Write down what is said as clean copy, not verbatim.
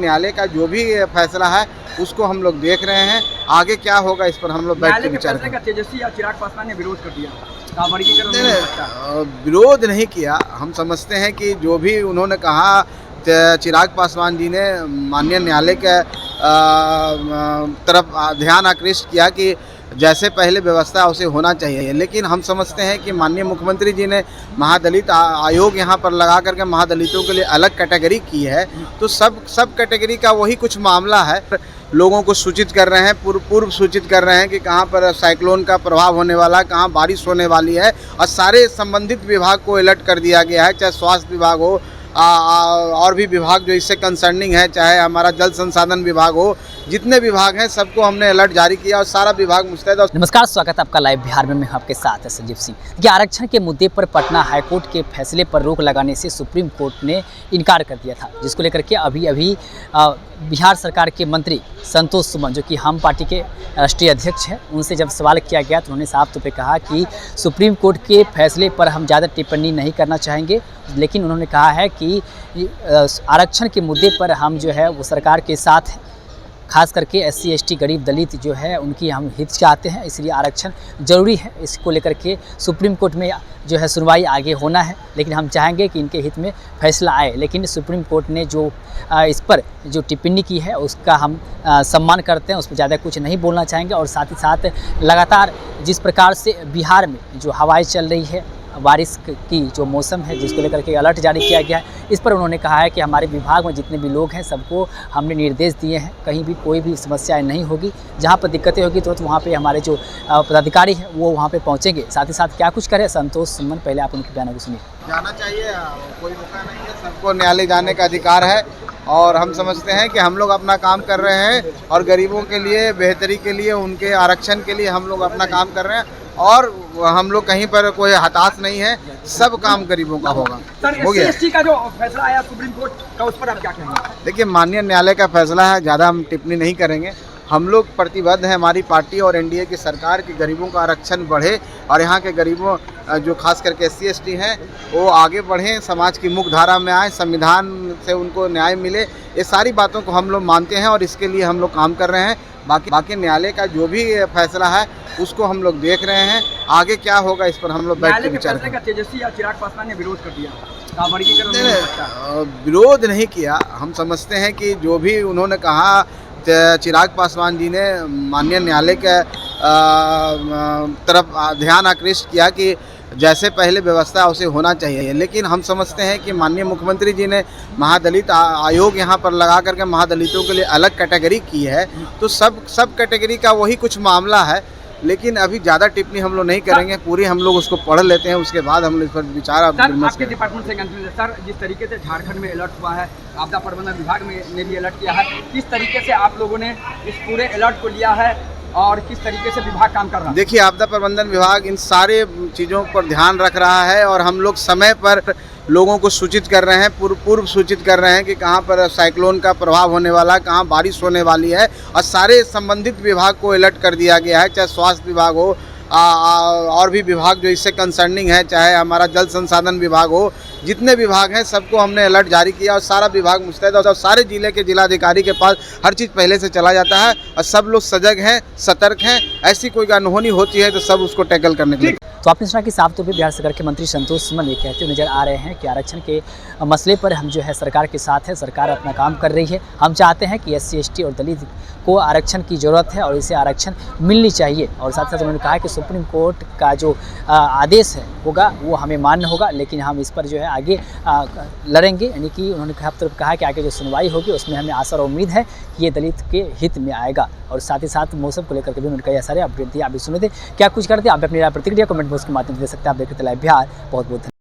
न्यायालय का जो भी फैसला है उसको हम लोग देख रहे हैं। आगे क्या होगा इस पर हम लोग बैठ के विचार करेंगे। तेजस्वी या चिराग पासवान ने विरोध कर दिया, विरोध नहीं किया। हम समझते हैं कि जो भी उन्होंने कहा, चिराग पासवान जी ने माननीय न्यायालय के तरफ ध्यान आकृष्ट किया कि जैसे पहले व्यवस्था उसे होना चाहिए, लेकिन हम समझते हैं कि माननीय मुख्यमंत्री जी ने महादलित आयोग यहाँ पर लगा करके महादलितों के लिए अलग कैटेगरी की है, तो सब कैटेगरी का वही कुछ मामला है। लोगों को सूचित कर रहे हैं, पूर्व सूचित कर रहे हैं कि कहाँ पर साइक्लोन का प्रभाव होने वाला है, कहाँ बारिश होने वाली है, और सारे संबंधित विभाग को अलर्ट कर दिया गया है, चाहे स्वास्थ्य विभाग हो और भी विभाग जो इससे कंसर्निंग है, चाहे हमारा जल संसाधन विभाग हो, जितने विभाग हैं सबको हमने अलर्ट जारी किया और सारा विभाग मुस्तैद। नमस्कार, स्वागत है आपका लाइव बिहार में। मैं आपके साथ संजीव सिंह। देखिए, आरक्षण के मुद्दे पर पटना हाईकोर्ट के फैसले पर रोक लगाने से सुप्रीम कोर्ट ने इनकार कर दिया था, जिसको लेकर के अभी बिहार सरकार के मंत्री संतोष सुमन, जो कि हम पार्टी के राष्ट्रीय अध्यक्ष हैं, उनसे जब सवाल किया गया तो उन्होंने साफ तौर पे कहा कि सुप्रीम कोर्ट के फैसले पर हम ज़्यादा टिप्पणी नहीं करना चाहेंगे, लेकिन उन्होंने कहा है कि आरक्षण के मुद्दे पर हम जो है वो सरकार के साथ हैं। खास करके SC ST गरीब दलित जो है उनकी हम हित चाहते हैं, इसलिए आरक्षण ज़रूरी है। इसको लेकर के सुप्रीम कोर्ट में जो है सुनवाई आगे होना है, लेकिन हम चाहेंगे कि इनके हित में फैसला आए। लेकिन सुप्रीम कोर्ट ने जो इस पर जो टिप्पणी की है उसका हम सम्मान करते हैं, उस पर ज़्यादा कुछ नहीं बोलना चाहेंगे। और साथ ही साथ लगातार जिस प्रकार से बिहार में जो हवाएं चल रही है, बारिश की जो मौसम है, जिसको लेकर के अलर्ट जारी किया गया है, इस पर उन्होंने कहा है कि हमारे विभाग में जितने भी लोग हैं सबको हमने निर्देश दिए हैं, कहीं भी कोई भी समस्याएं नहीं होगी, जहां पर दिक्कतें होगी तो वहां पे हमारे जो पदाधिकारी हैं वो वहां पे पहुंचेंगे। साथ ही साथ क्या कुछ करे संतोष सुमन, पहले आप उनके बयान को सुनिए। जाना चाहिए, कोई मौका नहीं है, सबको न्यायालय जाने का अधिकार है, और हम समझते हैं कि हम लोग अपना काम कर रहे हैं और गरीबों के लिए बेहतरी के लिए, उनके आरक्षण के लिए हम लोग अपना काम कर रहे हैं, और हम लोग कहीं पर कोई हताश नहीं है, सब काम गरीबों का होगा। हो गया। SC का जो फैसला आया सुप्रीम कोर्ट का, उस पर आप क्या कहेंगे? देखिए, माननीय न्यायालय का फैसला है, ज़्यादा हम टिप्पणी नहीं करेंगे। हम लोग प्रतिबद्ध हैं, हमारी पार्टी और NDA की सरकार की गरीबों का आरक्षण बढ़े और यहाँ के गरीबों जो खास करके SC ST हैं वो आगे बढ़ें, समाज की मुख्य धारा में आए, संविधान से उनको न्याय मिले। ये सारी बातों को हम लोग मानते हैं और इसके लिए हम लोग काम कर रहे हैं। बाकी न्यायालय का जो भी फैसला है उसको हम लोग देख रहे हैं। आगे क्या होगा इस पर हम लोग बैठ के विचार करेंगे। तेजस्वी या चिराग पासवान ने विरोध कर दिया, विरोध नहीं किया। हम समझते हैं कि जो भी उन्होंने कहा, चिराग पासवान जी ने माननीय न्यायालय के तरफ ध्यान आकृष्ट किया कि जैसे पहले व्यवस्था उसे होना चाहिए, लेकिन हम समझते हैं कि माननीय मुख्यमंत्री जी ने महादलित आयोग यहाँ पर लगा करके महादलितों के लिए अलग कैटेगरी की है, तो सब कैटेगरी का वही कुछ मामला है। लेकिन अभी ज़्यादा टिप्पणी हम लोग नहीं करेंगे, पूरी हम लोग उसको पढ़ लेते हैं, उसके बाद हम इस पर विचार आपके डिपार्टमेंट से सर, जिस तरीके से झारखंड में अलर्ट हुआ है, आपदा प्रबंधन विभाग ने भी अलर्ट किया है, किस तरीके से आप लोगों ने इस पूरे अलर्ट को लिया है और किस तरीके से विभाग काम कर रहा है? देखिए, आपदा प्रबंधन विभाग इन सारे चीज़ों पर ध्यान रख रहा है और हम लोग समय पर लोगों को सूचित कर रहे हैं, पूर्व सूचित कर रहे हैं कि कहाँ पर साइक्लोन का प्रभाव होने वाला है, कहाँ बारिश होने वाली है, और सारे संबंधित विभाग को अलर्ट कर दिया गया है, चाहे स्वास्थ्य विभाग हो और भी विभाग जो इससे कंसर्निंग है, चाहे हमारा जल संसाधन विभाग हो, जितने विभाग हैं सबको हमने अलर्ट जारी किया और सारा विभाग मुस्तैद। और सारे जिले के जिलाधिकारी के पास हर चीज़ पहले से चला जाता है और सब लोग सजग हैं, सतर्क हैं। ऐसी कोई अनहोनी होती है तो सब उसको टैकल करने के लिए। तो आपने सुना कि साफ तौर पे बिहार सरकार के मंत्री संतोष सुमन ये कहते हुए नजर आ रहे हैं कि आरक्षण के मसले पर हम जो है सरकार के साथ है, सरकार अपना काम कर रही है। हम चाहते हैं कि SC ST और दलित को आरक्षण की ज़रूरत है और इसे आरक्षण मिलनी चाहिए। और साथ साथ उन्होंने कहा कि सुप्रीम कोर्ट का जो आदेश है होगा वो हमें मान्य होगा, लेकिन हम इस पर जो है आगे लड़ेंगे। यानी कि उन्होंने कहा कि आगे जो सुनवाई होगी उसमें हमें आशा और उम्मीद है कि ये दलित के हित में आएगा। और साथ ही साथ मौसम को लेकर के भी उन्होंने कई सारे अपडेट दिए, आप भी सुने थे। क्या कुछ करते आप अपनी प्रतिक्रिया कमेंट बॉक्स के माध्यम से दे सकते हैं। आप देखते लाइव बिहार। बहुत बहुत